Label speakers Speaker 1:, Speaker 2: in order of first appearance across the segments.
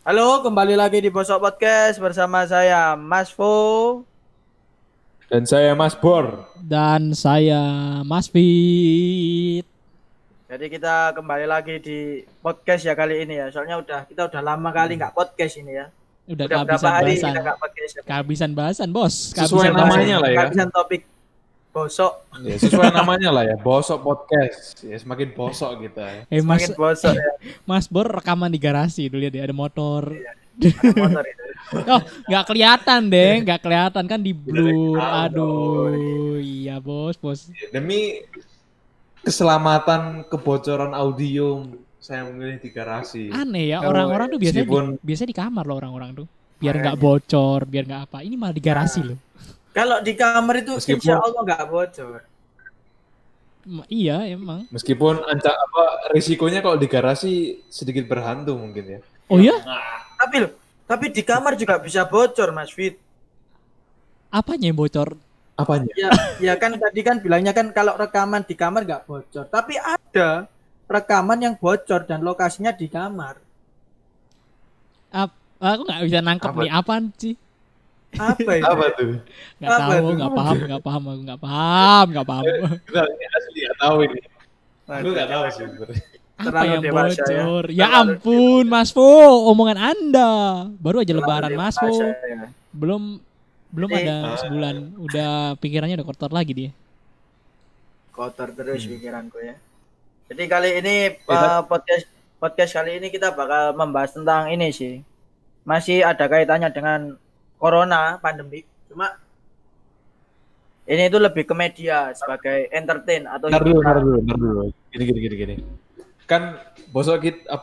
Speaker 1: Halo, kembali lagi di Bosok Podcast bersama saya Mas Fo.
Speaker 2: Dan saya Mas Bor.
Speaker 3: Dan saya Mas Fit.
Speaker 1: Jadi kita kembali lagi di podcast ya kali ini ya. Soalnya kita udah lama kali nggak podcast ini ya.
Speaker 3: Udah
Speaker 1: Udah berapa
Speaker 3: kehabisan
Speaker 1: hari
Speaker 3: bahasan.
Speaker 1: kita nggak podcast ya.
Speaker 3: Kehabisan bahasan, Bos.
Speaker 2: Sesuai
Speaker 3: Kehabisan
Speaker 2: namanya
Speaker 3: bahasan.
Speaker 2: lah ya.
Speaker 1: Kehabisan topik bosok.
Speaker 2: Ya, sesuai namanya lah ya, Bosok Podcast. Ya, semakin bosok kita ya.
Speaker 3: Mas
Speaker 1: Semakin bosok ya.
Speaker 3: Mas Bor rekaman di garasi dulu ya, ada motor.
Speaker 1: Ada motor itu.
Speaker 3: Oh, nggak kelihatan deh, nggak kelihatan kan di blur.
Speaker 2: Tidak
Speaker 3: Aduh, iya Bos.
Speaker 2: Demi keselamatan kebocoran audio, saya memilih di garasi.
Speaker 3: Aneh ya,
Speaker 1: Oh,
Speaker 3: orang-orang tuh
Speaker 2: meskipun-
Speaker 3: biasanya di kamar loh orang-orang tuh. Biar nggak bocor, biar nggak apa. Ini malah di garasi loh.
Speaker 1: Kalau di kamar itu
Speaker 2: Meskipun-
Speaker 1: insya Allah nggak bocor.
Speaker 3: Iya, emang.
Speaker 2: Meskipun risikonya kalau di garasi sedikit berhantu mungkin ya.
Speaker 3: Oh ya?
Speaker 1: Tapi di kamar juga bisa bocor, Mas Fit.
Speaker 3: Apanya yang bocor?
Speaker 2: Apanya?
Speaker 1: Ya kan tadi kan bilangnya kan kalau rekaman di kamar nggak bocor. Tapi ada rekaman yang bocor dan lokasinya di kamar.
Speaker 3: Aku nggak bisa nangkep
Speaker 2: Apa?
Speaker 3: nih apaan sih?
Speaker 1: Apa itu?
Speaker 2: Apa tuh?
Speaker 3: Nggak
Speaker 1: Apa
Speaker 3: tahu,
Speaker 1: tuh?
Speaker 3: nggak paham, aku nggak paham.
Speaker 2: Kita ini asli nggak tahu ini. Aku
Speaker 1: Waduh,
Speaker 2: nggak tahu sih sebenarnya.
Speaker 3: Apa
Speaker 1: Terlalu
Speaker 3: yang
Speaker 1: dewasa ya.
Speaker 3: bocor? Ya
Speaker 1: Terlalu
Speaker 3: ampun, Mas Fo, omongan Anda. Baru aja
Speaker 1: Terlalu
Speaker 3: lebaran, Mas Fo.
Speaker 1: dewasa ya.
Speaker 3: Belum
Speaker 1: Ini-
Speaker 3: ada sebulan, udah pikirannya udah kotor lagi dia.
Speaker 1: Kotor terus pikiranku ya. Jadi kali ini
Speaker 2: Ya,
Speaker 1: podcast kali ini kita bakal membahas tentang ini sih. Masih ada kaitannya dengan corona pandemik. Cuma ini itu lebih ke media sebagai entertain atau
Speaker 2: Ntar dulu.
Speaker 1: hiburan.
Speaker 2: Gini. Kan bosok kita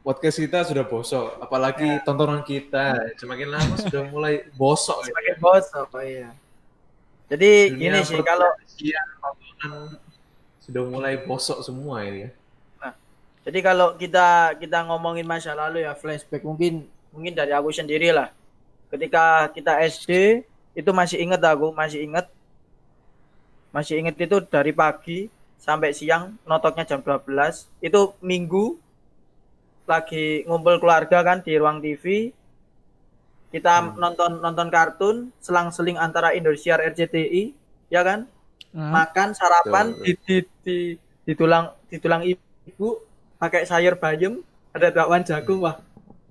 Speaker 2: podcast kita sudah bosok, apalagi tontonan kita semakin lama sudah mulai bosok.
Speaker 1: Sebagai bosok, oh iya. Jadi
Speaker 2: Dunia
Speaker 1: gini sih kalau
Speaker 2: pertelevisian, tontonan sudah mulai bosok semua ini ya.
Speaker 1: Jadi kalau kita ngomongin masa lalu ya flashback mungkin dari aku sendiri lah. Ketika kita SD itu masih ingat itu dari pagi sampai siang notoknya jam 12 itu minggu lagi ngumpul keluarga kan di ruang TV kita nonton kartun selang-seling antara Indosiar RCTI ya kan makan sarapan ditulang ibu pakai sayur bayam ada bakwan jagung wah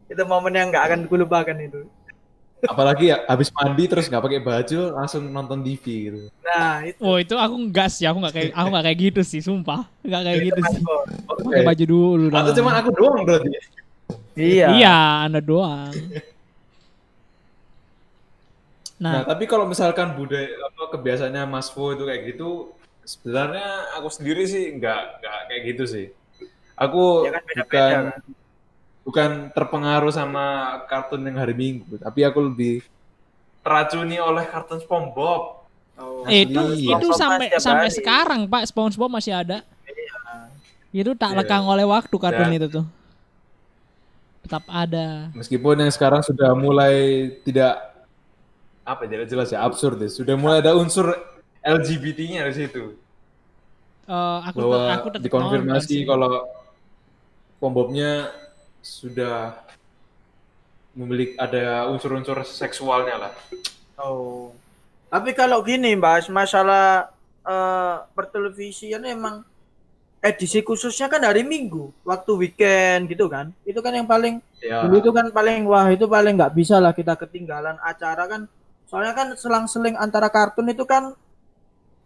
Speaker 1: itu momen yang nggak akan kulupakan itu.
Speaker 2: Apalagi ya habis mandi terus nggak pakai baju langsung nonton TV gitu.
Speaker 1: Nah itu
Speaker 3: Oh itu aku enggak sih, aku nggak kayak gitu sih, sumpah, nggak kayak gitu
Speaker 1: Mas
Speaker 3: sih.
Speaker 1: Bor.
Speaker 3: Pakai baju dulu
Speaker 2: Atau
Speaker 3: dong.
Speaker 2: cuman aku doang berarti.
Speaker 1: Iya.
Speaker 3: Iya, Anda doang.
Speaker 2: Nah,
Speaker 3: Nah,
Speaker 2: tapi kalau misalkan kebiasaannya Mas Fo itu kayak gitu, sebenarnya aku sendiri sih nggak kayak gitu sih. Aku
Speaker 1: Ya kan beda-beda kan.
Speaker 2: bukan terpengaruh sama kartun yang hari Minggu, tapi aku lebih teracuni oleh kartun SpongeBob.
Speaker 1: Oh,
Speaker 3: itu
Speaker 2: Asli.
Speaker 3: itu
Speaker 1: SpongeBob
Speaker 3: sampai
Speaker 1: setiap
Speaker 3: sampai
Speaker 1: hari.
Speaker 3: sekarang Pak, SpongeBob masih ada. Itu tak
Speaker 2: Iya.
Speaker 3: lekang oleh waktu kartun
Speaker 2: Dan-
Speaker 3: itu tuh. Tetap ada.
Speaker 2: Meskipun yang sekarang sudah mulai tidak jelas ya, absurd ya. Sudah mulai ada unsur LGBT-nya di situ.
Speaker 3: Aku
Speaker 2: Bahwa
Speaker 3: tetap
Speaker 2: dikonfirmasi kalau SpongeBob-nya sudah memiliki ada unsur-unsur seksualnya lah.
Speaker 1: Oh. Tapi kalau gini bahas masalah pertelevisian emang edisi khususnya kan hari Minggu, waktu weekend gitu kan. Itu kan yang paling
Speaker 2: Ya,
Speaker 1: dulu itu kan paling wah itu paling nggak bisa lah kita ketinggalan acara kan. Soalnya kan selang-seling antara kartun itu kan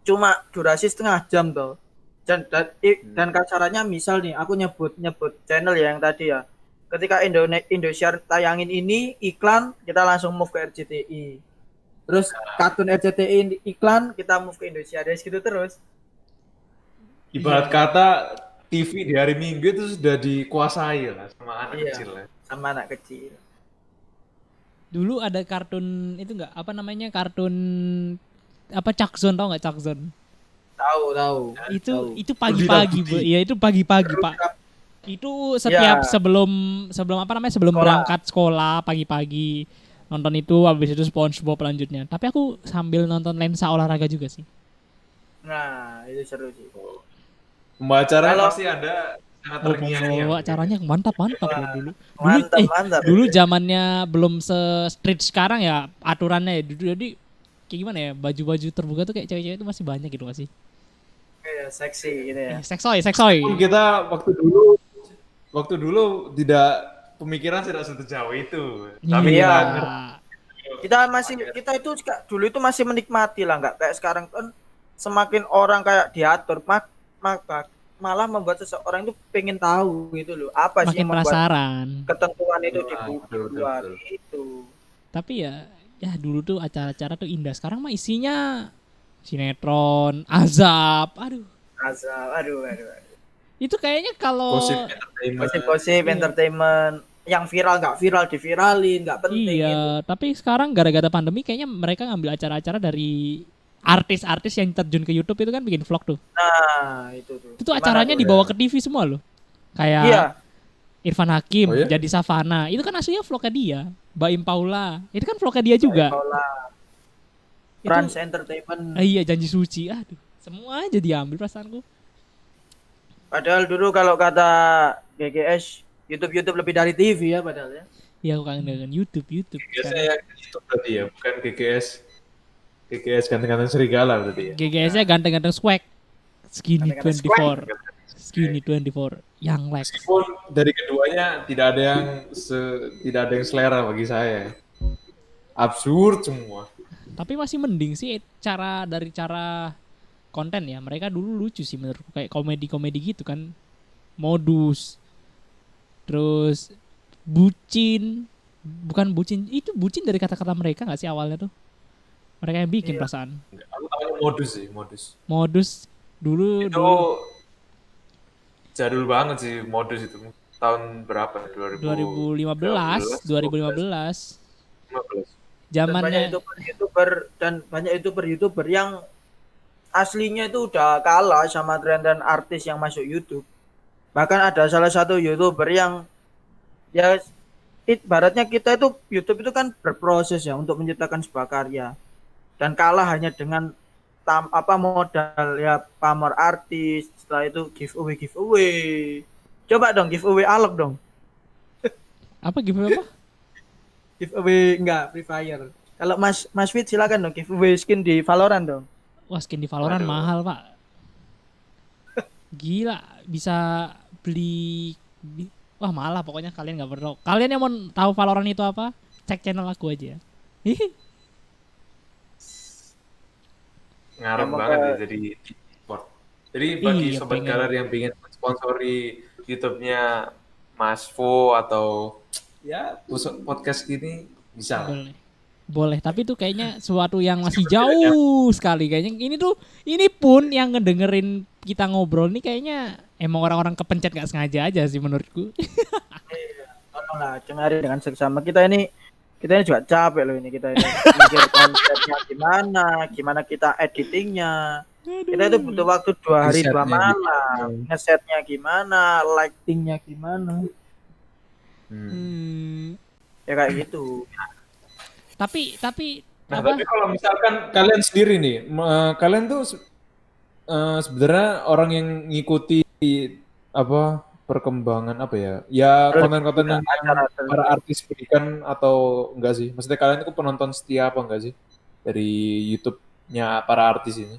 Speaker 1: cuma durasi setengah jam toh. Dan kasarannya misal nih aku nyebut channel ya yang tadi ya. Ketika Indosiar tayangin ini iklan kita langsung move ke RCTI. Terus kartun RCTI iklan kita move ke Indosiar gitu terus.
Speaker 2: ibarat kata TV di hari Minggu itu sudah dikuasai lah sama anak
Speaker 1: Iya.
Speaker 2: kecil lah.
Speaker 1: Sama anak kecil.
Speaker 3: Dulu ada kartun itu enggak apa namanya, kartun apa, Chuck Zone, tau nggak Chuck Zone?
Speaker 1: Tahu.
Speaker 3: Itu pagi-pagi, Bu. Iya, itu pagi-pagi, Pak. Itu setiap
Speaker 1: Ya.
Speaker 3: sebelum apa namanya, sebelum
Speaker 1: Sekolah.
Speaker 3: berangkat sekolah pagi-pagi nonton itu, habis itu SpongeBob lanjutnya. Tapi aku sambil nonton lensa olahraga juga sih.
Speaker 1: Nah, itu seru sih.
Speaker 2: Pembacaranya
Speaker 1: Kalau-
Speaker 2: pasti ada sangat
Speaker 3: Oh,
Speaker 2: terngiang-ngiang.
Speaker 3: pembawa acaranya mantap loh dulu.
Speaker 1: Mantap,
Speaker 3: Dulu
Speaker 1: mantap.
Speaker 3: dulu zamannya belum se-street sekarang ya aturannya ya. Jadi kayak gimana ya, baju-baju terbuka tuh kayak cewek-cewek itu masih banyak gitu masih.
Speaker 1: Kayak seksi gitu ya.
Speaker 3: Seksoy.
Speaker 2: Pun kita waktu dulu tidak pemikiran tidak sejauh itu. Tapi
Speaker 3: Iya.
Speaker 2: kita
Speaker 1: Kita itu dulu itu masih menikmati lah, nggak kayak sekarang kan semakin orang kayak diatur malah membuat seseorang itu pengen tahu gitu loh, apa sih
Speaker 3: Makin
Speaker 1: yang membuat
Speaker 3: penasaran.
Speaker 1: ketentuan itu
Speaker 2: betul,
Speaker 1: dibuat
Speaker 2: betul.
Speaker 1: itu.
Speaker 3: Tapi ya dulu tuh acara-acara tuh indah. Sekarang mah isinya sinetron, azab. Aduh.
Speaker 1: Asal, aduh.
Speaker 3: Itu kayaknya kalau
Speaker 2: Gosip entertainment.
Speaker 1: Gosip-gosip,
Speaker 3: Iya.
Speaker 1: entertainment, yang viral nggak viral diviralin, nggak penting gitu.
Speaker 3: iya, tapi sekarang gara-gara pandemi kayaknya mereka ngambil acara-acara dari artis-artis yang terjun ke YouTube itu kan bikin vlog tuh.
Speaker 1: Nah, itu tuh.
Speaker 3: Itu
Speaker 1: Gimana
Speaker 3: acaranya
Speaker 1: tuh?
Speaker 3: dibawa ke TV semua loh. Kayak
Speaker 1: Iya,
Speaker 3: Irfan Hakim
Speaker 2: Oh ya?
Speaker 3: jadi Savana. Itu kan aslinya vlognya dia. Baim Paula. Itu kan vlognya dia juga.
Speaker 1: Paula,
Speaker 3: Itu,
Speaker 1: Trans Entertainment.
Speaker 3: iya, Janji Suci. Aduh, semua aja diambil perasaanku.
Speaker 1: Padahal dulu kalau kata GGS, YouTube lebih dari TV ya padahal ya.
Speaker 3: Ya aku kangen dengan YouTube.
Speaker 2: Biasanya YouTube berarti ya, bukan GGS ganteng-ganteng serigala berarti ya.
Speaker 3: GGS-nya ganteng-ganteng swag. Skinny
Speaker 1: Ganteng-ganteng
Speaker 3: 24. Skinny 24. Yang Lex.
Speaker 2: Meskipun dari keduanya tidak ada yang selera bagi saya. Absurd semua.
Speaker 3: Tapi masih mending sih dari cara konten ya. Mereka dulu lucu sih menurutku, kayak komedi-komedi gitu kan. Modus. Terus bucin. Bukan bucin, itu bucin dari kata-kata mereka gak sih awalnya tuh? Mereka yang bikin
Speaker 1: Iya.
Speaker 3: perasaan.
Speaker 2: Aku tahu modus sih, modus.
Speaker 3: Modus dulu
Speaker 2: Itu jadul banget sih modus itu. Tahun berapa nih?
Speaker 3: 2015.
Speaker 2: 15.
Speaker 1: Dan
Speaker 3: Zamannya
Speaker 1: banyak YouTuber yang aslinya itu udah kalah sama tren-tren artis yang masuk YouTube. Bahkan ada salah satu YouTuber yang ya ibaratnya kita itu YouTube itu kan berproses ya untuk menciptakan sebuah karya. Dan kalah hanya dengan modal ya pamor artis, setelah itu giveaway. Coba dong giveaway Alok dong.
Speaker 3: apa giveaway apa?
Speaker 1: Giveaway enggak Free Fire. Kalau Mas Fit silakan dong giveaway skin di Valorant dong.
Speaker 3: Wah, skin di Valorant
Speaker 2: Waduh.
Speaker 3: mahal, Pak. Gila, bisa wah, malah pokoknya kalian nggak perlu. Kalian yang mau tahu Valorant itu apa? Cek channel aku aja.
Speaker 2: Ngarep
Speaker 1: Emang
Speaker 2: banget ya jadi e-sport. Jadi bagi
Speaker 3: Iya,
Speaker 2: sobat
Speaker 3: pengen.
Speaker 2: galer yang pengen sponsori YouTube-nya Mas Vo atau ya podcast ini bisa lah.
Speaker 3: Boleh, tapi itu kayaknya suatu yang masih jauh sekali kayaknya. Ini pun yang ngedengerin kita ngobrol nih kayaknya emang orang-orang kepencet gak sengaja aja sih menurutku.
Speaker 1: Tolonglah cengari dengan seksama kita ini juga capek loh ini kita ini mikir konsepnya gimana kita editingnya. Kita itu butuh waktu 2 hari 2
Speaker 2: Risetnya
Speaker 1: malam. Ngesetnya gimana, lightingnya gimana. Ya kayak gitu.
Speaker 3: Tapi
Speaker 2: Nah,
Speaker 3: apa?
Speaker 2: tapi kalau misalkan kalian sendiri nih, kalian tuh sebenarnya orang yang ngikuti apa perkembangan apa ya? Ya konten-konten yang para artis berikan atau enggak sih? Maksudnya kalian itu penonton setia apa enggak sih dari YouTube-nya para artis ini?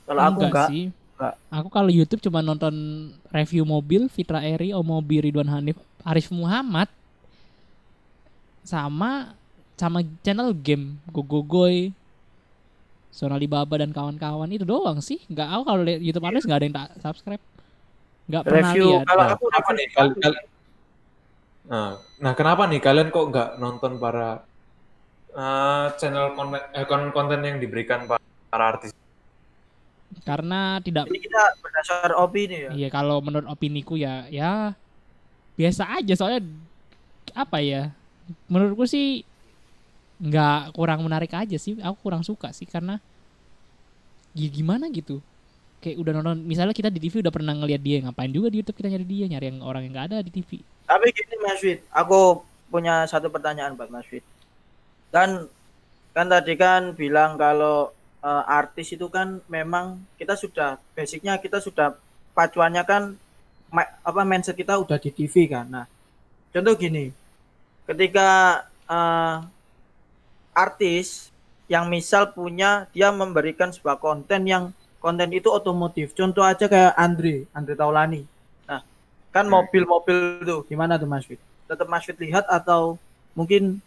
Speaker 1: Kalau aku enggak
Speaker 3: sih. Aku kalau YouTube cuma nonton review mobil, Fitra Eri, Omobi, Ridwan Hanif, Arif Muhammad, sama channel game Gogogoy, Sonali Baba dan kawan-kawan, itu doang sih. Nggak, aku kalau lihat YouTube artis nggak ada yang tak subscribe, nggak pernah
Speaker 1: review.
Speaker 3: lihat.
Speaker 1: Kalau
Speaker 2: Nah,
Speaker 1: aku
Speaker 2: kenapa nih nah kenapa nih kalian kok nggak nonton para channel konten yang diberikan para artis?
Speaker 3: Karena tidak.
Speaker 1: Jadi kita berdasar opini ya.
Speaker 3: Iya, kalau menurut opiniku ya biasa aja, soalnya apa ya? Menurutku sih nggak, kurang menarik aja sih. Aku kurang suka sih karena ya gimana gitu. Kayak udah nonton, misalnya kita di TV udah pernah ngeliat dia, ngapain juga di YouTube kita nyari dia, nyari yang orang yang nggak ada di TV.
Speaker 1: Tapi gini Mas Fit, aku punya satu pertanyaan buat Mas Fit. Kan tadi kan bilang kalau artis itu kan memang kita sudah basicnya kita sudah pacuannya kan mindset kita udah di TV kan. Nah, contoh gini, ketika artis yang misal punya dia memberikan sebuah konten yang konten itu otomotif. Contoh aja kayak Andre Taulani. Nah, kan mobil-mobil tuh gimana tuh Mas Fit? Tetap Mas Fit lihat atau mungkin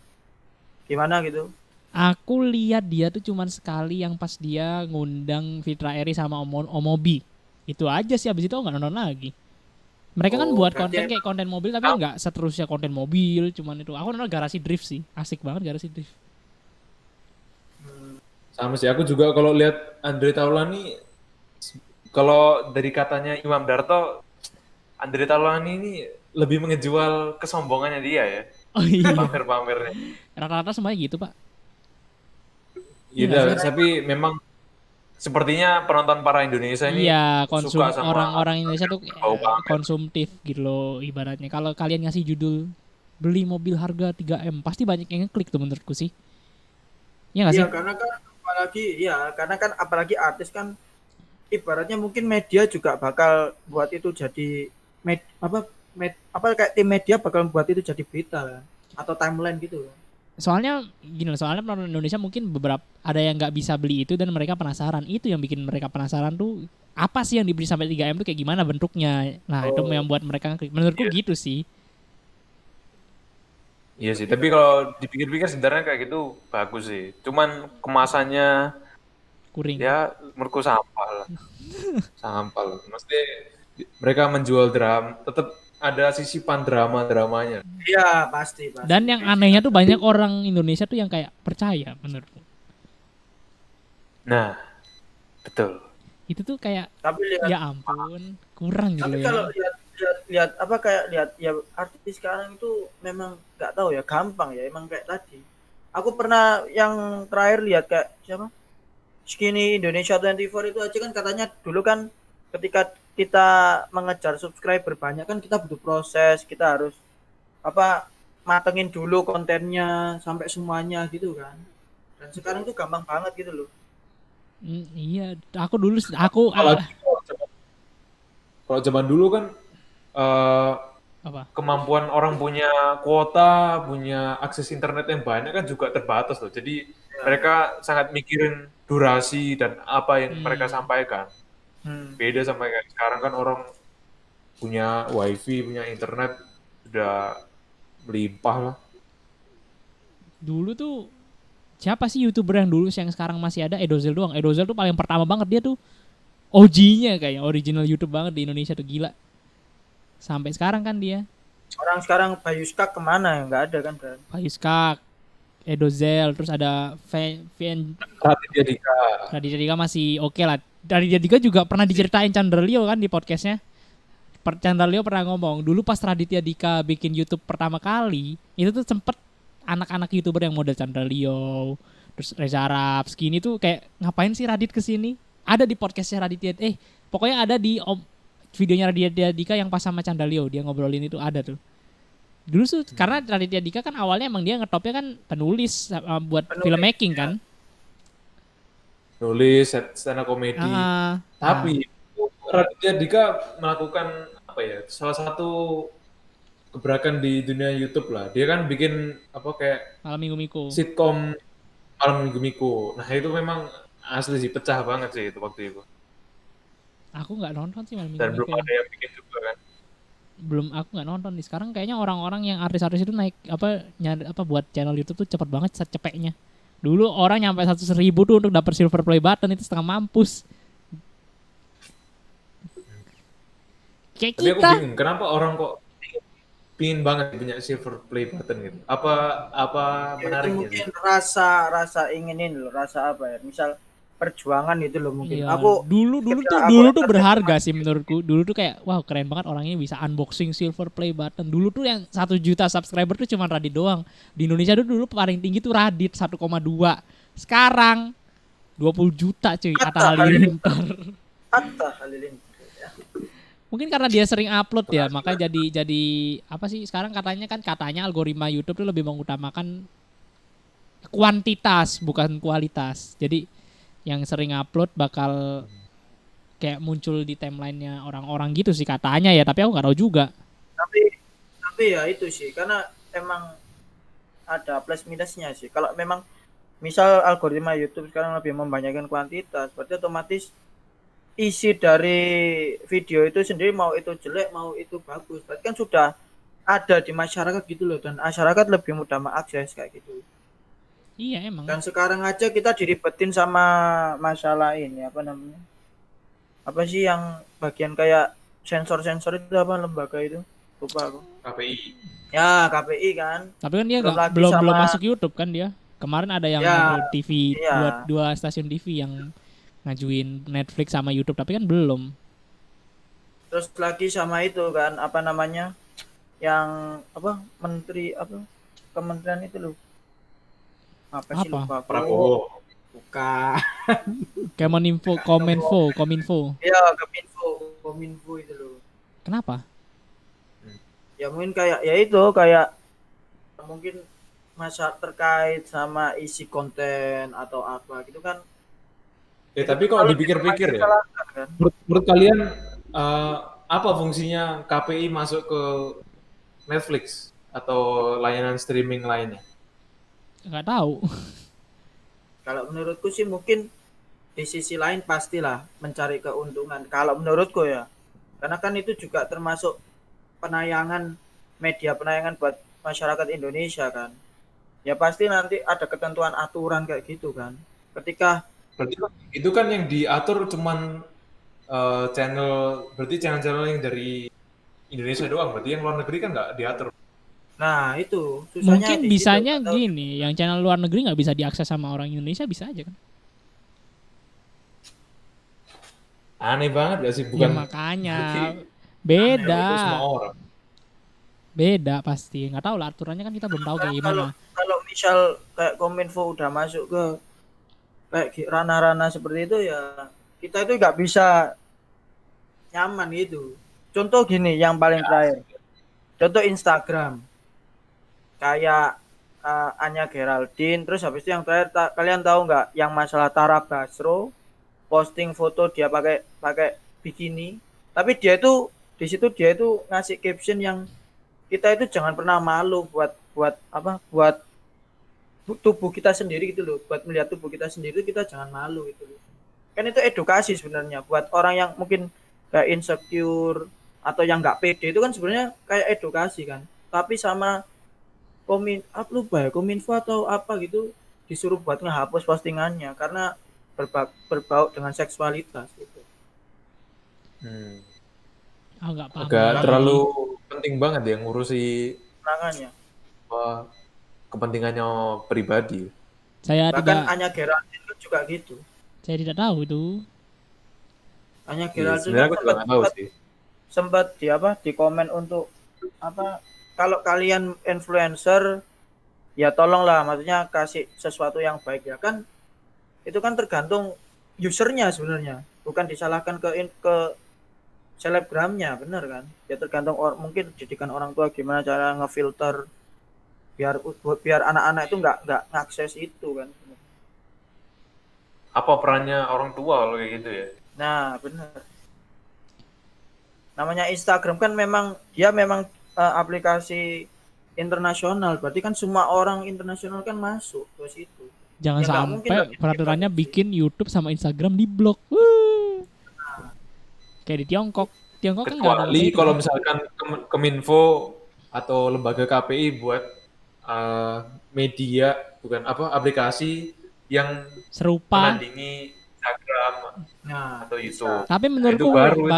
Speaker 1: gimana gitu?
Speaker 3: Aku lihat dia tuh cuman sekali yang pas dia ngundang Fitra Eri sama Omobi. Itu aja sih, abis itu aku nggak nonton lagi. Mereka kan buat konten kayak konten mobil tapi nggak seterusnya konten mobil, cuman itu. Aku nonton Garasi Drift sih, asik banget Garasi Drift.
Speaker 2: Sama sih, aku juga kalau lihat Andre Taulani, kalau dari katanya Imam Darto, Andre Taulani ini lebih mengejual kesombongannya dia ya.
Speaker 3: Oh iya.
Speaker 2: Pamer-pamernya.
Speaker 3: Rata-rata semuanya gitu, Pak.
Speaker 2: Iya, tapi memang sepertinya penonton para Indonesia ini suka sama
Speaker 3: orang Indonesia tuh konsumtif gitu loh ibaratnya. Kalau kalian ngasih judul beli mobil harga 3M, pasti banyak yang ngeklik tuh menurutku sih. Iya nggak sih?
Speaker 1: Iya, karena kan apalagi artis kan ibaratnya mungkin media juga bakal buat itu jadi kayak tim media bakal buat itu jadi berita kan, atau timeline gitu.
Speaker 3: Soalnya penonton Indonesia mungkin beberapa ada yang nggak bisa beli itu dan mereka penasaran. Itu yang bikin mereka penasaran tuh apa sih yang dibeli sampai 3M tuh kayak gimana bentuknya. Nah, itu yang buat mereka ngeklik. Menurutku gitu sih.
Speaker 2: Iya sih, tapi kalau dipikir-pikir sebenarnya kayak gitu bagus sih. Cuman kemasannya
Speaker 3: kuring.
Speaker 2: Ya, menurutku sampah lah. Sampah lah. Mesti mereka menjual drama, tetap ada sisipan drama-dramanya.
Speaker 1: Iya, pasti.
Speaker 3: Dan yang anehnya tuh banyak orang Indonesia tuh yang kayak percaya menurutku.
Speaker 2: Nah, betul.
Speaker 3: Itu tuh kayak
Speaker 1: tapi
Speaker 3: ya ampun, kurang gitu
Speaker 1: tapi
Speaker 3: ya.
Speaker 1: Kalau lihat ya artis sekarang itu memang nggak tahu ya, gampang ya, emang kayak tadi. Aku pernah yang terakhir lihat kayak siapa? Skinny Indonesia 24 itu aja kan katanya dulu kan ketika kita mengejar subscriber banyak kan kita butuh proses, kita harus matengin dulu kontennya sampai semuanya gitu kan. Dan sekarang tuh gampang banget gitu loh.
Speaker 3: Iya,
Speaker 2: kalau zaman dulu kan kemampuan orang punya kuota, punya akses internet yang banyak kan juga terbatas loh. Jadi mereka sangat mikirin durasi dan apa yang mereka sampaikan. Beda sama kayak sekarang kan orang punya wifi, punya internet sudah melimpah lah.
Speaker 3: Dulu tuh siapa sih YouTuber yang dulu yang sekarang masih ada? Edozel doang. Edozel tuh paling pertama banget, dia tuh OG-nya kayak original YouTube banget di Indonesia tuh, gila. Sampai sekarang kan dia.
Speaker 1: Orang sekarang Bayuskak kemana ya? Nggak ada kan?
Speaker 3: Bayuskak, Edozel, terus ada Raditya Dika masih oke lah. Raditya Dika juga pernah diceritain Chandra Leo kan di podcastnya. Chandra Leo pernah ngomong, dulu pas Raditya Dika bikin YouTube pertama kali, itu tuh sempet anak-anak YouTuber yang model Chandra Leo, terus Reza Arab, Skinny tuh kayak ngapain sih Radit kesini? Ada di podcastnya Raditya, pokoknya ada di videonya Raditya Dika yang pas sama Chandra Leo, dia ngobrolin itu ada tuh. Dulu tuh karena Raditya Dika kan awalnya emang dia ngetopnya kan penulis buat filmmaking kan.
Speaker 2: Nulis, stand up komedi. Tapi Raditya Dika melakukan salah satu gebrakan di dunia YouTube lah. Dia kan bikin kayak
Speaker 3: Malam Minggu Miko.
Speaker 2: Sitkom Malam Minggu Miko. Nah, itu memang asli sih, pecah banget sih itu waktu itu.
Speaker 3: Aku nggak nonton sih Malam Minggu
Speaker 2: Dan
Speaker 3: Miko.
Speaker 2: belum ada yang bikin juga kan.
Speaker 3: Aku nggak nonton nih. Sekarang kayaknya orang-orang yang artis-artis itu naik buat channel YouTube tuh cepet banget cepeknya. Dulu orang nyampe 100.000 tuh untuk dapat silver play button, itu setengah mampus. Kayak
Speaker 2: tapi
Speaker 3: kita.
Speaker 2: Aku bingung, kenapa orang kok pingin banget punya silver play button gitu? Apa menariknya?
Speaker 1: Mungkin rasa inginin loh, rasa apa ya? Misal perjuangan itu loh mungkin.
Speaker 3: Iya,
Speaker 1: Aku
Speaker 3: dulu tuh berharga sih menurutku. Dulu tuh kayak wow, keren banget orangnya bisa unboxing silver play button. Dulu tuh yang 1 juta subscriber tuh cuma Radit doang. Di Indonesia tuh dulu paling tinggi tuh Radit 1,2. Sekarang 20 juta cuy, Atta Halilintar. Mungkin karena dia sering upload ya, makanya jadi apa sih sekarang katanya algoritma YouTube tuh lebih mengutamakan kuantitas bukan kualitas. Jadi yang sering upload bakal kayak muncul di timelinenya orang-orang gitu sih katanya ya, tapi aku nggak tahu juga.
Speaker 1: Tapi ya itu sih, karena emang ada plus minusnya sih. Kalau memang misal algoritma YouTube sekarang lebih membanyakan kuantitas, berarti otomatis isi dari video itu sendiri, mau itu jelek mau itu bagus, berarti kan sudah ada di masyarakat gitu loh, dan masyarakat lebih mudah mengakses kayak gitu.
Speaker 3: Iya emang.
Speaker 1: Dan sekarang aja kita diribetin sama masalah ini, apa namanya, apa sih yang bagian kayak sensor-sensor itu, apa lembaga itu, lupa aku.
Speaker 2: KPI.
Speaker 1: Ya KPI kan.
Speaker 3: Tapi kan dia
Speaker 1: Belum
Speaker 3: nggak
Speaker 1: lagi
Speaker 3: belum
Speaker 1: sama-
Speaker 3: masuk YouTube kan dia. Kemarin ada yang
Speaker 1: Ya,
Speaker 3: ngajuin TV
Speaker 1: iya.
Speaker 3: dua stasiun TV yang ngajuin Netflix sama YouTube, tapi kan belum.
Speaker 1: Terus lagi sama itu kan, apa namanya, yang apa, menteri apa, kementerian itu loh, apa sih,
Speaker 3: Apa?
Speaker 1: lupa aku.
Speaker 2: Prabowo.
Speaker 1: Bukan.
Speaker 3: Kominfo.
Speaker 1: Ya Kominfo itu loh.
Speaker 3: Kenapa?
Speaker 1: Ya mungkin kayak ya itu, kayak mungkin masa terkait sama isi konten atau apa gitu kan.
Speaker 2: Ya tapi kalau dipikir-pikir ya,
Speaker 1: Disalahkan kan.
Speaker 2: menurut kalian apa fungsinya KPI masuk ke Netflix atau layanan streaming lainnya?
Speaker 3: Nggak tahu.
Speaker 1: Kalau menurutku sih mungkin di sisi lain pastilah mencari keuntungan. Kalau menurutku ya, karena kan itu juga termasuk media penayangan buat masyarakat Indonesia kan. Ya pasti nanti ada ketentuan aturan kayak gitu kan. Ketika
Speaker 2: Berarti itu kan yang diatur cuman channel-channel yang dari Indonesia doang. Berarti yang luar negeri kan nggak diatur.
Speaker 1: nah itu susahnya
Speaker 3: Mungkin
Speaker 1: di situ.
Speaker 3: bisanya
Speaker 1: Atau-
Speaker 3: gini, yang channel luar negeri nggak bisa diakses sama orang Indonesia, bisa aja kan?
Speaker 2: Aneh banget gak sih?
Speaker 3: Ya
Speaker 2: Bukan
Speaker 3: makanya
Speaker 2: berarti
Speaker 3: beda,
Speaker 2: itu semua orang.
Speaker 3: beda pasti. Nggak tahu lah aturannya kan kita belum tahu kayak gimana.
Speaker 1: kalau misal kayak Kominfo udah masuk ke kayak ranah-ranah seperti itu, ya kita itu nggak bisa nyaman gitu. Contoh gini, yang paling terakhir, contoh Instagram kayak Anya Geraldine, terus habis itu yang terakhir kalian tahu nggak yang masalah Tara Basro posting foto dia pakai pakai bikini, tapi dia itu di situ dia itu ngasih caption yang kita itu jangan pernah malu buat buat apa, buat tubuh kita sendiri gitu loh, buat melihat tubuh kita sendiri, kita jangan malu gitu loh. Kan itu edukasi sebenarnya buat orang yang mungkin kayak insecure atau yang nggak pede, itu kan sebenarnya kayak edukasi kan. Tapi sama Kominfo atau apa gitu disuruh buat ngehapus postingannya karena berbau dengan seksualitas gitu.
Speaker 3: Ah nggak paham.
Speaker 2: Agak
Speaker 3: lagi.
Speaker 2: terlalu penting banget ya ngurusi
Speaker 1: Serangannya.
Speaker 2: kepentingannya pribadi.
Speaker 3: Saya
Speaker 1: Bahkan
Speaker 3: tidak,
Speaker 1: Anya Geraldine kan juga gitu.
Speaker 3: saya tidak tahu itu.
Speaker 1: Anya
Speaker 2: Ya,
Speaker 1: Geraldine
Speaker 2: sebenarnya
Speaker 1: kan
Speaker 2: aku juga nggak tahu sih.
Speaker 1: sempat di apa, di komen untuk apa, kalau kalian influencer ya tolonglah, maksudnya kasih sesuatu yang baik ya kan, itu kan tergantung usernya sebenarnya, bukan disalahkan ke selebgramnya, bener kan, ya tergantung mungkin didikan orang tua gimana cara ngefilter biar anak-anak itu nggak ngakses itu kan.
Speaker 2: Apa perannya orang tua kalau kayak gitu ya?
Speaker 1: Nah bener, namanya Instagram kan memang dia memang aplikasi internasional, berarti kan semua orang internasional kan masuk ke situ.
Speaker 3: Jangan
Speaker 1: Ya, nggak mungkin
Speaker 3: sampai
Speaker 1: lah kita
Speaker 3: peraturannya
Speaker 1: gitu.
Speaker 3: bikin YouTube sama Instagram di blok. Kayak di Tiongkok. Tiongkok kan nggak ada
Speaker 2: Kecuali
Speaker 3: itu.
Speaker 2: kalau misalkan Kominfo atau lembaga KPI buat media, bukan apa, aplikasi yang
Speaker 3: Serupa.
Speaker 2: menandingi Instagram
Speaker 1: Nah
Speaker 2: atau YouTube.
Speaker 3: Tapi menurutku
Speaker 2: itu baru itu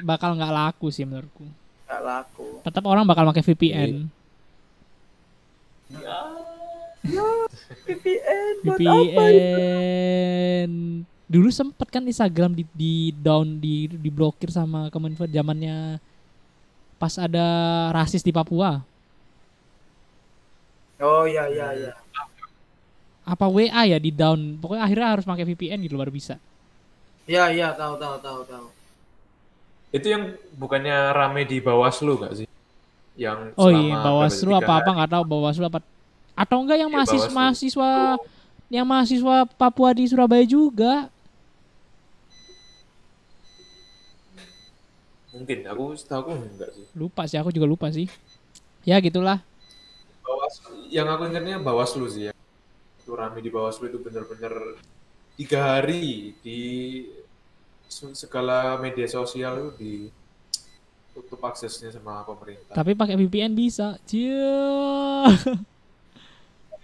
Speaker 3: bakal nggak laku sih menurutku.
Speaker 1: nggak laku.
Speaker 3: Tetap orang bakal pakai VPN.
Speaker 1: VPN buat apa itu?
Speaker 3: VPN. Dulu sempet kan Instagram di down di blokir sama Kominfo zamannya pas ada rasis di Papua.
Speaker 1: Oh iya iya.
Speaker 3: Apa WA ya di down. Pokoknya akhirnya harus pakai VPN gitu baru bisa.
Speaker 1: Iya tahu.
Speaker 2: Itu yang bukannya rame di Bawaslu gak sih? Yang
Speaker 3: Oh
Speaker 2: selama
Speaker 3: iya, Bawaslu
Speaker 2: berapa, 3
Speaker 3: apa
Speaker 2: hari?
Speaker 3: nggak tahu Bawaslu apa, atau enggak yang
Speaker 2: Iya, Bawaslu.
Speaker 3: mahasiswa Papua di Surabaya juga.
Speaker 2: Mungkin setahu aku enggak sih.
Speaker 3: Lupa sih, aku juga lupa sih. Ya gitulah.
Speaker 2: Yang aku ingatnya Bawaslu sih ya. Itu rame di Bawaslu itu bener-bener 3 hari di segala media sosial itu ditutup aksesnya sama pemerintah.
Speaker 3: Tapi pakai VPN bisa. Cia.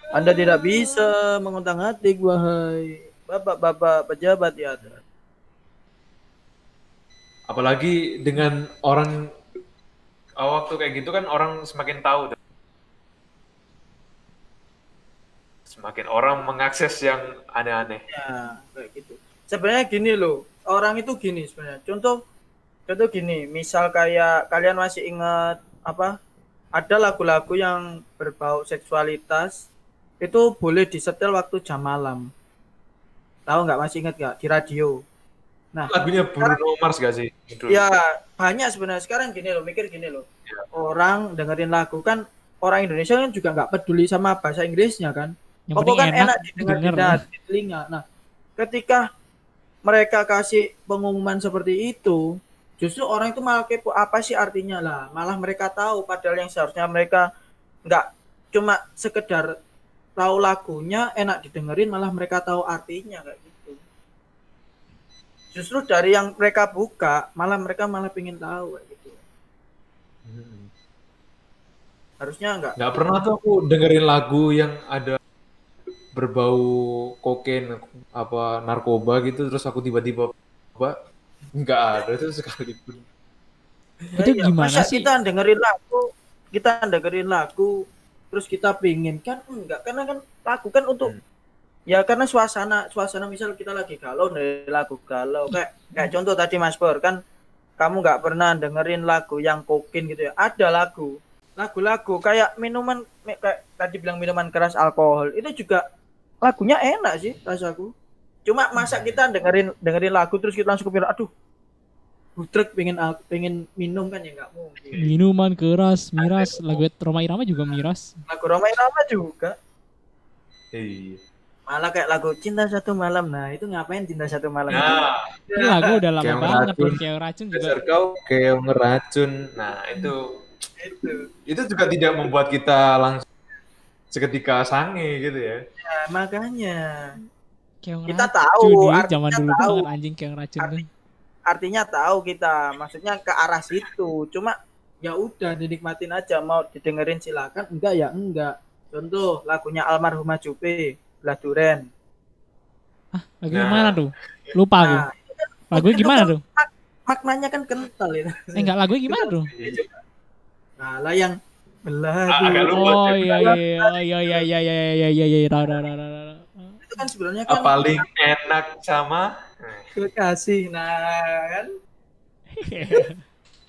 Speaker 1: Anda tidak bisa mengutak-atik, wahai bapak-bapak pejabat ya.
Speaker 2: Apalagi dengan orang waktu kayak gitu kan orang semakin tahu. Semakin orang mengakses yang aneh-aneh.
Speaker 1: Ya, kayak gitu. Sebenarnya gini loh, orang itu gini sebenarnya. Contoh gini, misal kayak kalian masih ingat apa? Ada lagu-lagu yang berbau seksualitas itu boleh disetel waktu jam malam. Tahu nggak, masih ingat nggak di radio? Nah,
Speaker 2: Lagunya Bruno Mars gak sih?
Speaker 1: ya banyak sebenarnya sekarang gini loh, mikir gini loh.
Speaker 2: Ya.
Speaker 1: Orang dengerin lagu kan, orang Indonesia kan juga nggak peduli sama bahasa Inggrisnya kan.
Speaker 3: Yang
Speaker 1: Apa
Speaker 3: penting
Speaker 1: kan
Speaker 3: enak
Speaker 1: enak didengar di telinga. Nah, ketika mereka kasih pengumuman seperti itu, justru orang itu malah kepo, apa sih artinya lah. Malah mereka tahu, padahal yang seharusnya mereka nggak cuma sekedar tahu lagunya, enak didengerin, malah mereka tahu artinya kayak gitu. Justru dari yang mereka buka, mereka malah pengen tahu kayak gitu. Harusnya
Speaker 2: nggak pernah tuh aku dengerin lagu yang ada berbau kokain apa narkoba gitu terus aku tiba-tiba nggak ada tuh sekalipun.
Speaker 3: Itu gimana
Speaker 1: masa
Speaker 3: sih?
Speaker 1: kita dengerin lagu terus kita pingin kan enggak, karena kan lagu kan untuk ya karena suasana misal kita lagi galau dari lagu galau kayak contoh tadi Mas Pur kan, kamu nggak pernah dengerin lagu yang kokain gitu ya. Ada lagu-lagu kayak minuman, kayak tadi bilang minuman keras, alkohol, itu juga lagunya enak sih rasaku. Cuma masa kita dengerin lagu terus kita langsung kepikiran aduh budrek pengen minum kan, ya nggak mungkin.
Speaker 3: Minuman keras, miras, lagu Roma Irama juga miras.
Speaker 1: Lagu Roma Irama juga.
Speaker 2: Iya.
Speaker 1: Malah kayak lagu Cinta Satu Malam. Nah, itu ngapain Cinta Satu Malam?
Speaker 2: Nah,
Speaker 3: Ini lagu udah lama
Speaker 2: Keong
Speaker 3: banget,
Speaker 2: Racun.
Speaker 3: Kayak Racun juga.
Speaker 2: dasar kau keong racun. Nah, itu juga tidak membuat kita langsung seketika sange gitu ya.
Speaker 1: Ya, makanya
Speaker 3: Keong
Speaker 1: kita
Speaker 3: Racun,
Speaker 1: tahu,
Speaker 3: ini zaman dulu
Speaker 1: tahu.
Speaker 3: banget anjing Keong Racun tuh.
Speaker 1: Artinya tahu kita, maksudnya ke arah situ. Cuma ya udah dinikmatin aja, mau didengerin silakan, enggak ya enggak. Contoh lagunya almarhumah Jupe, Belah Duren.
Speaker 3: Lagu gimana tuh? Lupa aku.
Speaker 1: Nah,
Speaker 3: Lagunya gimana tuh?
Speaker 1: maknanya kan kental itu.
Speaker 3: Enggak, lagunya gimana tuh?
Speaker 1: Nah, lah yang belah
Speaker 2: agak
Speaker 1: Duren.
Speaker 2: lupa.
Speaker 3: Oh iya tahu.
Speaker 1: Itu kan sebenarnya kan
Speaker 2: Paling enak sama
Speaker 1: kekasih. Nah, kan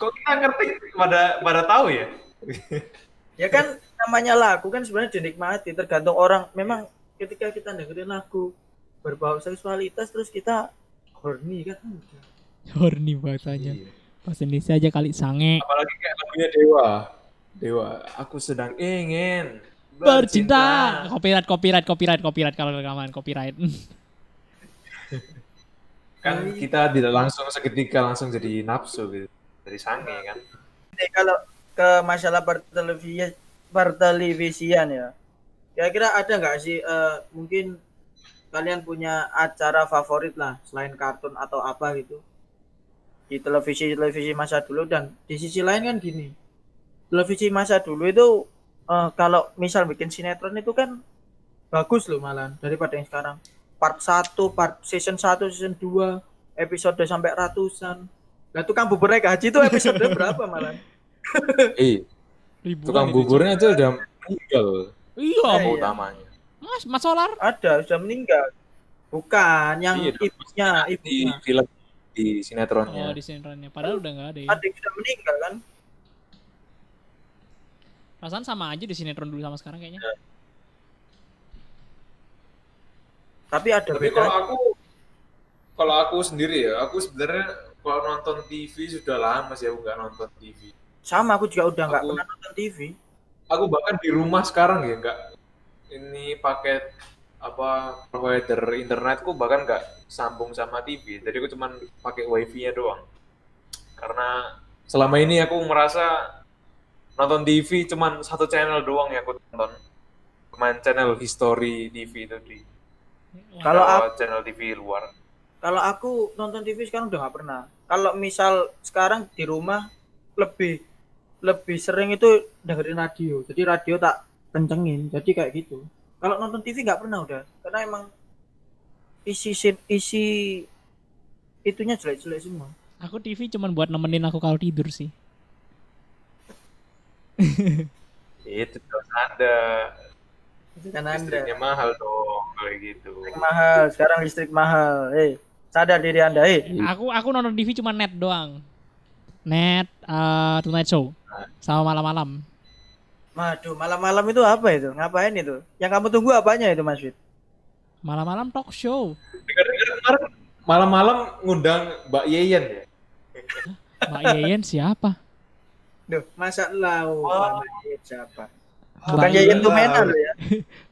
Speaker 2: kok kita ngerti pada tahu ya?
Speaker 1: ya kan namanya lagu kan sebenarnya dinikmati, tergantung orang. Memang ketika kita dengerin lagu berbau seksualitas terus kita horny kan enggak.
Speaker 3: Horny bahasanya. Bahasa Indonesia aja kali, sange.
Speaker 2: Apalagi kayak lagunya Dewa, aku sedang ingin
Speaker 3: Bercinta. Copyright kalau rekaman copyright.
Speaker 2: Kan kita tidak langsung seketika langsung jadi nafsu gitu, dari sange kan.
Speaker 1: Jadi kalau ke masalah pertelevisian ya, kira-kira ada nggak sih mungkin kalian punya acara favorit lah selain kartun atau apa gitu di televisi masa dulu? Dan di sisi lain kan gini, televisi masa dulu itu kalau misal bikin sinetron itu kan bagus loh malah daripada yang sekarang. Part 1, season 1, season 2, episode sampai ratusan. Nah, tukang bubur naik haji itu episode berapa malah?
Speaker 2: Tukang buburnya aja udah meninggal.
Speaker 3: Iya,
Speaker 1: Iya.
Speaker 2: Utamanya.
Speaker 3: Mas Solar.
Speaker 1: Ada, sudah meninggal. Bukan, yang
Speaker 2: Iya,
Speaker 1: ibunya.
Speaker 2: Di film, di sinetronnya.
Speaker 3: Oh, di sinetronnya. Padahal udah nggak ada ya.
Speaker 1: Ada yang sudah meninggal kan?
Speaker 3: Perasaan sama aja di sinetron dulu sama sekarang kayaknya.
Speaker 1: Tapi ada
Speaker 2: Tapi
Speaker 1: beda.
Speaker 2: kalau aku sendiri ya, aku sebenarnya kalau nonton TV sudah lama sih aku nggak nonton TV.
Speaker 1: Sama, aku juga udah nggak
Speaker 2: Aku-
Speaker 1: pernah nonton TV.
Speaker 2: Aku bahkan di rumah sekarang ya nggak, ini paket apa provider internetku bahkan nggak sambung sama TV. Jadi aku cuman pakai wifi-nya doang. Karena selama ini aku merasa nonton TV cuman satu channel doang yang aku tonton. Cuman channel History TV itu di
Speaker 1: Kalau
Speaker 2: channel TV luar.
Speaker 1: Kalau aku nonton TV sekarang udah nggak pernah. Kalau misal sekarang di rumah lebih lebih sering itu dengerin radio. Jadi radio tak kencengin. Jadi kayak gitu. Kalau nonton TV nggak pernah udah. Karena emang isi itunya jelek-jelek semua.
Speaker 3: Aku TV cuman buat nemenin aku kalau tidur sih.
Speaker 2: Itu terus ada
Speaker 1: Itu kan Anda.
Speaker 2: listriknya mahal dong kayak gitu.
Speaker 1: Listrik mahal. Sekarang listrik mahal. Sadar diri Anda.
Speaker 3: Aku nonton TV cuma net doang. Net Tonight Show sama malam-malam.
Speaker 1: Waduh, malam-malam itu apa itu? Ngapain itu? Yang kamu tunggu apanya itu, Mas Fit?
Speaker 3: Malam-malam talk show.
Speaker 2: Dengar-dengar kemarin malam-malam ngundang Mbak Yeyen ya.
Speaker 3: Mbak Yeyen siapa?
Speaker 1: Duh, masa lau
Speaker 2: Oh.
Speaker 1: siapa?
Speaker 3: Mbak
Speaker 1: Bukan
Speaker 3: Yeyen.
Speaker 1: Yayan Tumena loh ya.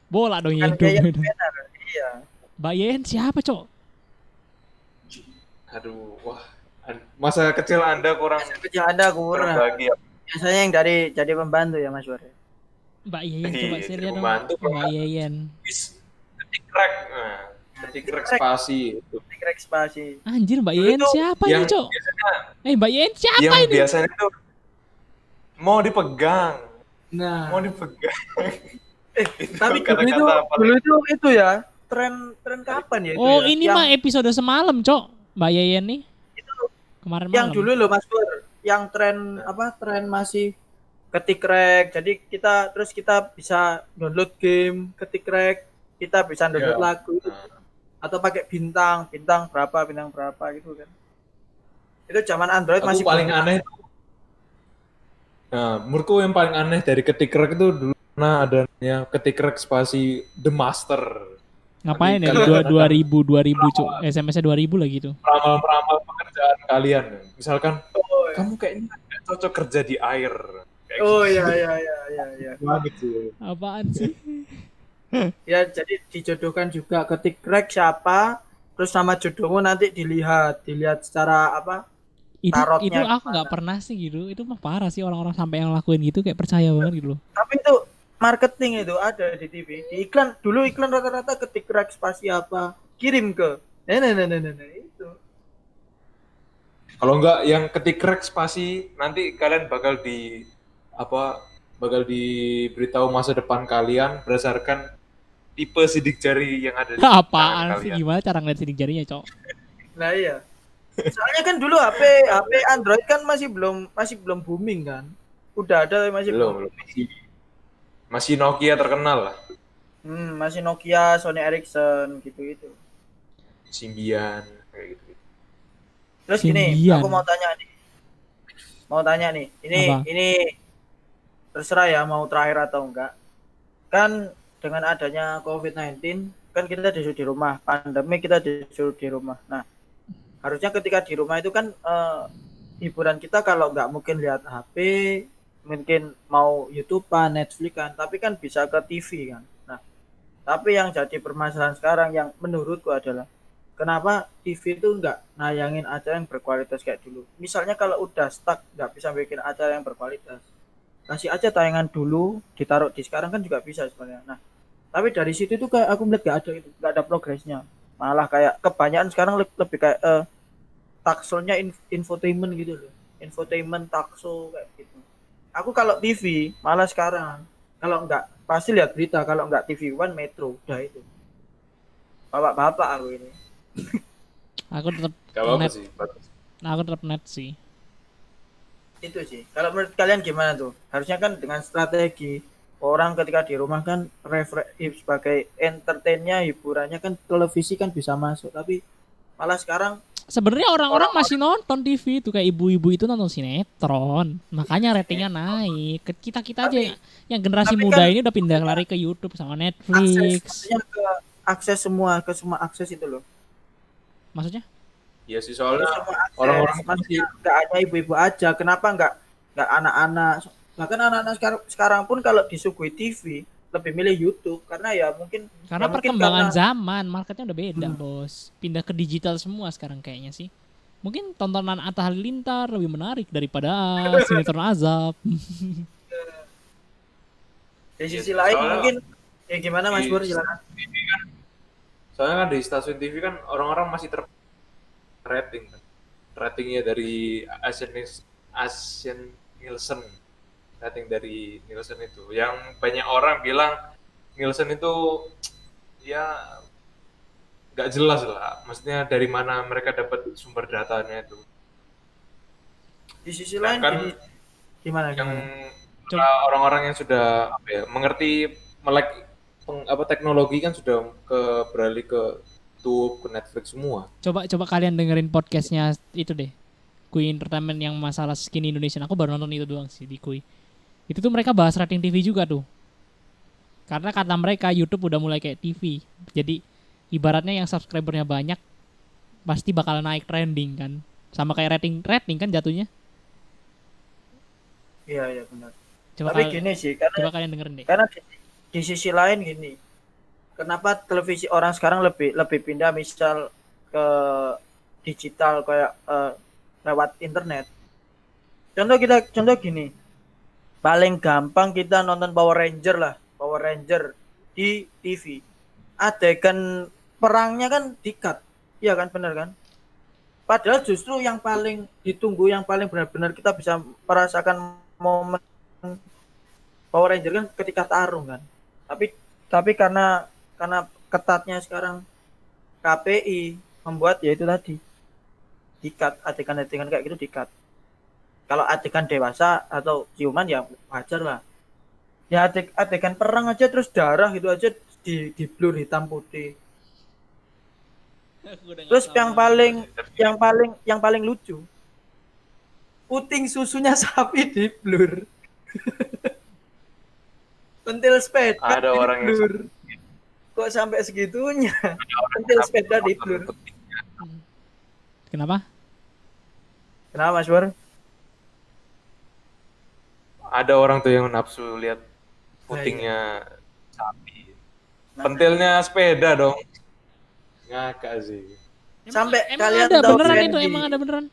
Speaker 3: Bola dong
Speaker 1: Bukan
Speaker 3: Yeyen.
Speaker 1: Yayan Tumena loh. Iya.
Speaker 3: Mbak Yeyen siapa, Cok?
Speaker 2: Aduh, wah. Masa kecil Anda kurang
Speaker 1: Kecil Anda kurang.
Speaker 2: berbagi ya.
Speaker 1: Biasanya yang jadi pembantu ya, Mas Wari.
Speaker 3: Mbak Yeyen
Speaker 2: Iya,
Speaker 3: coba
Speaker 2: jadi
Speaker 3: saya lihat dong.
Speaker 2: pembantu,
Speaker 3: Mbak Yeyen.
Speaker 2: Ketik rek. Nah, ketik rek spasi itu.
Speaker 1: Tikrek spasi.
Speaker 3: Anjir, Mbak Yeyen
Speaker 2: Itu
Speaker 3: siapa
Speaker 2: yang
Speaker 3: ini, Cok?
Speaker 2: biasanya
Speaker 3: Mbak Yeyen siapa
Speaker 2: yang
Speaker 3: ini?
Speaker 2: biasanya tuh mau dipegang,
Speaker 1: Nah,
Speaker 2: mau dipegang.
Speaker 1: tapi
Speaker 2: Itu kata-kata apa?
Speaker 1: dulu itu ya tren kapan ya itu
Speaker 3: Oh,
Speaker 1: ya?
Speaker 3: ini
Speaker 1: yang,
Speaker 3: mah episode semalam, Cok. Mbak Yeyen nih. Kemarin
Speaker 1: yang
Speaker 3: malam.
Speaker 1: dulu loh Mas Pur, yang tren tren masih ketik rek. Jadi kita bisa download game, ketik rek, kita bisa download
Speaker 2: Ya.
Speaker 1: lagu itu. Atau pakai bintang berapa gitu kan. Itu zaman Android
Speaker 2: Aku
Speaker 1: masih
Speaker 2: paling aneh. Nah, menurutku yang paling aneh dari ketik rek itu dulu pernah adanya ketik rek spasi The Master.
Speaker 3: Ngapain ya?
Speaker 2: Kalian
Speaker 3: 2000 Cok. SMS-nya 2000 lagi tuh.
Speaker 2: Peramal-peramal pekerjaan kalian. Misalkan
Speaker 1: Oh,
Speaker 2: kamu kayaknya nggak cocok kerja di air. Kayak
Speaker 1: oh
Speaker 2: gitu.
Speaker 1: iya.
Speaker 2: Banget sih.
Speaker 3: Apaan sih?
Speaker 1: Ya, jadi dijodohkan juga ketik rek siapa, terus sama jodohmu nanti dilihat secara
Speaker 3: Itu
Speaker 1: Tarotnya
Speaker 3: aku nggak pernah sih gitu. Itu mah parah sih orang-orang sampai yang lakuin gitu kayak percaya banget gitu loh.
Speaker 1: Tapi itu marketing itu ada di TV. Di iklan dulu iklan rata-rata ketik rek spasi apa, kirim ke. Nah, itu.
Speaker 2: Kalau enggak yang ketik rek spasi nanti kalian bakal diberitahu masa depan kalian berdasarkan tipe sidik jari yang ada di tangan
Speaker 3: Apaan sih?
Speaker 2: kalian.
Speaker 3: Gimana cara ngeliat sidik jarinya, Cok?
Speaker 1: Nah iya. Soalnya kan dulu HP Android kan masih belum booming kan. Udah ada masih
Speaker 2: Belum. Masih Nokia terkenal lah.
Speaker 1: Masih Nokia, Sony Ericsson gitu.
Speaker 2: Symbian kayak gitu.
Speaker 1: Terus gini,
Speaker 3: Symbian.
Speaker 1: aku mau tanya nih.
Speaker 3: Apa?
Speaker 1: Ini terserah ya mau terakhir atau enggak. Kan dengan adanya COVID-19 kan kita disuruh di rumah, pandemi kita disuruh di rumah. Nah, harusnya ketika di rumah itu kan hiburan kita kalau nggak mungkin lihat HP, mungkin mau YouTube-an, Netflix-an, tapi kan bisa ke TV kan. Nah, tapi yang jadi permasalahan sekarang yang menurutku adalah kenapa TV itu nggak nayangin acara yang berkualitas kayak dulu. Misalnya kalau udah stuck nggak bisa bikin acara yang berkualitas, kasih aja tayangan dulu, ditaruh di sekarang kan juga bisa sebenarnya. Nah, tapi dari situ tuh kayak aku melihat nggak ada progresnya. Malah kayak kebanyakan sekarang lebih kayak taksonya infotainment gitu loh. Infotainment takso kayak gitu. Aku kalau TV malah sekarang kalau nggak pasti lihat berita, kalau nggak TV One Metro udah itu. Bapak-bapak aku ini.
Speaker 3: Aku tetap
Speaker 2: Gak apa-apa
Speaker 3: net.
Speaker 2: sih.
Speaker 3: Aku tetap net sih.
Speaker 1: Itu sih. Kalau menurut kalian gimana tuh? Harusnya kan dengan strategi orang ketika di rumah kan sebagai entertainnya, hiburannya kan televisi kan bisa masuk, tapi malah sekarang
Speaker 3: Sebenarnya orang-orang masih nonton TV itu kayak ibu-ibu itu nonton sinetron, makanya ratingnya naik. Kita aja yang generasi
Speaker 1: tapi
Speaker 3: muda
Speaker 1: kan
Speaker 3: ini udah pindah lari ke YouTube sama
Speaker 1: akses
Speaker 3: Netflix.
Speaker 1: maksudnya ke semua akses itu loh.
Speaker 3: Maksudnya?
Speaker 2: Iya sih soalnya
Speaker 1: Semua akses.
Speaker 2: orang-orang
Speaker 1: Maksudnya nggak hanya ibu-ibu aja. Kenapa nggak anak-anak? Bahkan anak-anak sekarang pun kalau disuguhi TV lebih milih YouTube karena ya mungkin
Speaker 3: Karena
Speaker 1: ya mungkin
Speaker 3: perkembangan
Speaker 1: karena
Speaker 3: zaman, marketnya udah beda, Bos. Pindah ke digital semua sekarang kayaknya sih. Mungkin tontonan Atta Halilintar lebih menarik daripada sinetron azab.
Speaker 1: Di
Speaker 2: Iya
Speaker 1: sisi
Speaker 2: sih,
Speaker 1: lain
Speaker 2: soalnya
Speaker 1: mungkin ya gimana Mas
Speaker 2: di
Speaker 1: Bur, silakan.
Speaker 2: TV kan, soalnya kan di stasiun TV kan orang-orang masih rating kan. Ratingnya dari Asian Nielsen, rating dari Nielsen itu. Yang banyak orang bilang Nielsen itu ya nggak jelas lah. Maksudnya dari mana mereka dapat sumber datanya itu.
Speaker 1: Di sisi lain
Speaker 2: Sedangkan
Speaker 1: gini, gimana
Speaker 2: yang
Speaker 1: gimana?
Speaker 2: orang-orang yang sudah apa ya, mengerti melek apa teknologi kan sudah beralih ke YouTube, ke Netflix semua.
Speaker 3: Coba kalian dengerin podcastnya itu deh. Kui Entertainment yang masalah skin Indonesian. Aku baru nonton itu doang sih di Kui. Itu tuh mereka bahas rating TV juga tuh. Karena kata mereka YouTube udah mulai kayak TV. Jadi ibaratnya yang subscribernya banyak pasti bakal naik trending kan. Sama kayak rating kan jatuhnya.
Speaker 1: Iya iya benar.
Speaker 3: Coba
Speaker 1: Tapi gini sih, karena
Speaker 3: kalian dengerin deh.
Speaker 1: di sisi lain gini, kenapa televisi orang sekarang lebih lebih pindah misal ke digital kayak lewat internet. Contoh gini, paling gampang kita nonton Power Ranger lah, Power Ranger di TV. Adegan perangnya kan di-cut. Iya kan, benar kan? Padahal justru yang paling ditunggu, yang paling benar-benar kita bisa merasakan momen Power Ranger kan ketika tarung kan. Tapi karena ketatnya sekarang KPI membuat ya itu tadi di-cut, adegan-adegan kayak gitu di-cut. Kalau adegan dewasa atau ciuman ya wajar lah. Ya adegan perang aja terus darah gitu aja di blur hitam putih. Terus yang paling lucu, puting susunya sapi di blur. Pentil sepeda
Speaker 2: Ada
Speaker 1: di
Speaker 2: orang yang
Speaker 1: blur. Kok sampai segitunya? Pentil sepeda di blur.
Speaker 3: Kenapa?
Speaker 1: Kenapa Mas Bur?
Speaker 2: Ada orang tuh yang nafsu lihat putingnya sapi. Pentilnya sepeda dong. Ngakak sih.
Speaker 1: Sampai
Speaker 3: Emang
Speaker 1: kalian
Speaker 3: ada
Speaker 1: tahu
Speaker 3: beneran
Speaker 1: Brandy.
Speaker 3: itu, emang ada beneran.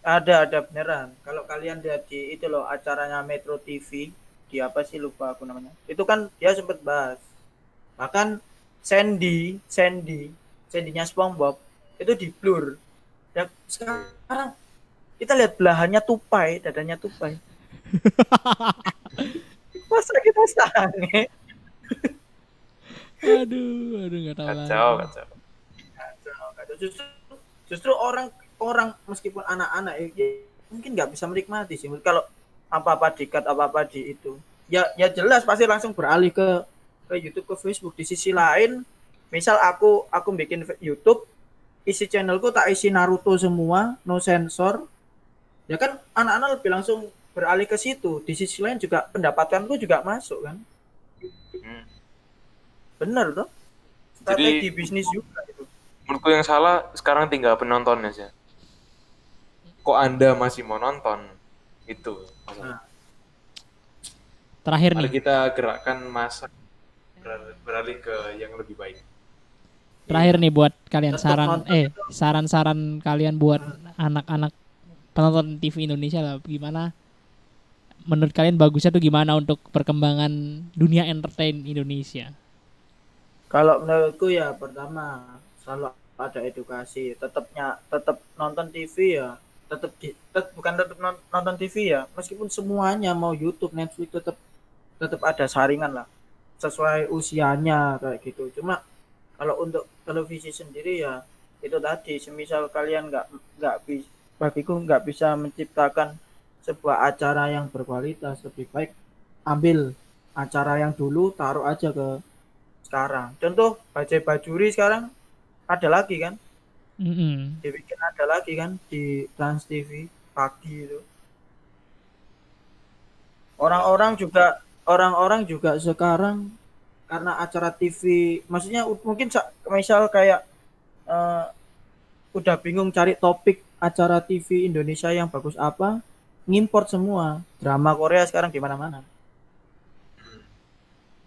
Speaker 1: Ada beneran. Kalau kalian lihat di itu loh acaranya Metro TV, di apa sih lupa aku namanya. Itu kan dia sempat bahas. Bahkan Sandy-nya SpongeBob itu di blur. Dan sekarang kita lihat belahannya tupai, dadanya tupai. Masa kita sange?
Speaker 3: Aduh nggak tahu
Speaker 2: Kacau,
Speaker 3: lagi.
Speaker 2: kacau.
Speaker 1: Justru orang meskipun anak-anak ya, mungkin nggak bisa menikmati sih kalau apa-apa dikat apa-apa di itu ya jelas pasti langsung beralih ke YouTube, ke Facebook. Di sisi lain misal aku bikin YouTube, isi channelku tak isi Naruto semua, no sensor, ya kan anak-anak lebih langsung beralih ke situ. Di sisi lain juga pendapatanku juga masuk kan. Bener tuh, strategi bisnis juga itu.
Speaker 2: Menurutku yang salah sekarang tinggal penontonnya sih. Kok Anda masih mau nonton? Itu.
Speaker 3: Terakhir
Speaker 2: Mari
Speaker 3: nih.
Speaker 2: kita gerakkan masa beralih ke yang lebih baik.
Speaker 3: Terakhir nih buat kalian
Speaker 1: Tetap nonton
Speaker 3: saran kalian buat anak-anak penonton TV Indonesia lah, gimana menurut kalian bagusnya tuh gimana untuk perkembangan dunia entertain Indonesia?
Speaker 1: Kalau menurutku ya pertama selalu ada edukasi, tetap nonton TV ya, bukan tetap nonton TV ya, meskipun semuanya mau YouTube, Netflix tetap ada saringan lah sesuai usianya kayak gitu. Cuma kalau untuk televisi sendiri ya itu tadi, semisal kalian bagiku nggak bisa menciptakan sebuah acara yang berkualitas, lebih baik ambil acara yang dulu taruh aja ke sekarang. Contoh Bajai Bajuri sekarang ada lagi kan, dibikin ada lagi kan di Trans TV pagi itu. Orang-orang juga sekarang karena acara TV, maksudnya mungkin misal kayak udah bingung cari topik acara TV Indonesia yang bagus apa, ngimport semua drama Korea sekarang di mana-mana.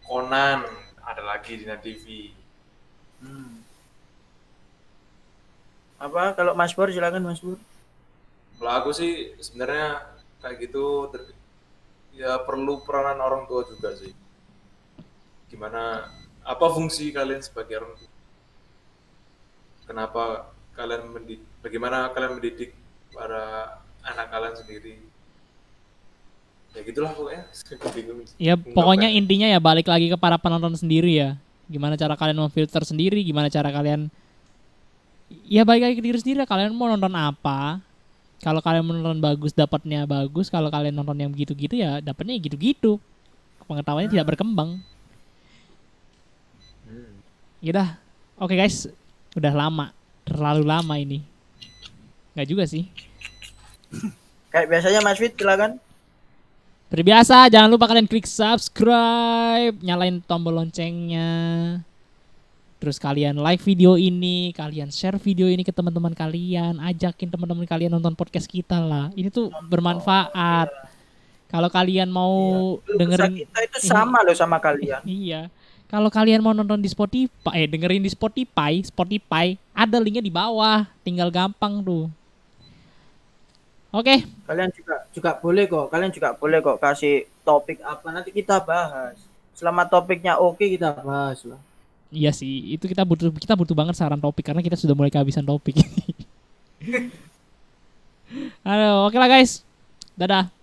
Speaker 2: Conan ada lagi di Net TV.
Speaker 1: Apa kalau Mas Pur silakan Mas Pur.
Speaker 2: Kalau aku sih sebenarnya kayak gitu ya perlu peranan orang tua juga sih. Gimana apa fungsi kalian sebagai orang tua? Kenapa bagaimana kalian mendidik para anak kalian sendiri? Ya gitulah pokoknya. Aku bingung.
Speaker 3: Ya pokoknya
Speaker 2: Ungkapnya.
Speaker 3: intinya ya balik lagi ke para penonton sendiri ya. Gimana cara kalian memfilter sendiri, gimana cara kalian ya balik lagi ke diri sendiri, kalian mau nonton apa. Kalau kalian menonton bagus dapatnya bagus, kalau kalian nonton yang begitu-gitu ya dapatnya gitu-gitu. Pengetahuannya tidak berkembang. Yaudah, oke guys, udah lama, terlalu lama ini. Nggak juga sih.
Speaker 1: Kayak biasanya Mas Fit silakan.
Speaker 3: Seperti biasa, jangan lupa kalian klik subscribe, nyalain tombol loncengnya. Terus kalian like video ini, kalian share video ini ke teman-teman kalian, ajakin teman-teman kalian nonton podcast kita lah. Ini tuh bermanfaat. Kalau kalian mau dengerin
Speaker 1: kita itu sama loh sama kalian.
Speaker 3: iya. Kalau kalian mau nonton di Spotify, dengerin di Spotify, ada linknya di bawah, tinggal gampang tuh. Oke.
Speaker 1: Kalian juga boleh kok kasih topik apa nanti kita bahas. Selama topiknya oke kita bahas lah.
Speaker 3: Iya sih, itu kita butuh banget saran topik karena kita sudah mulai kehabisan topik. Aduh, oke lah guys. Dadah.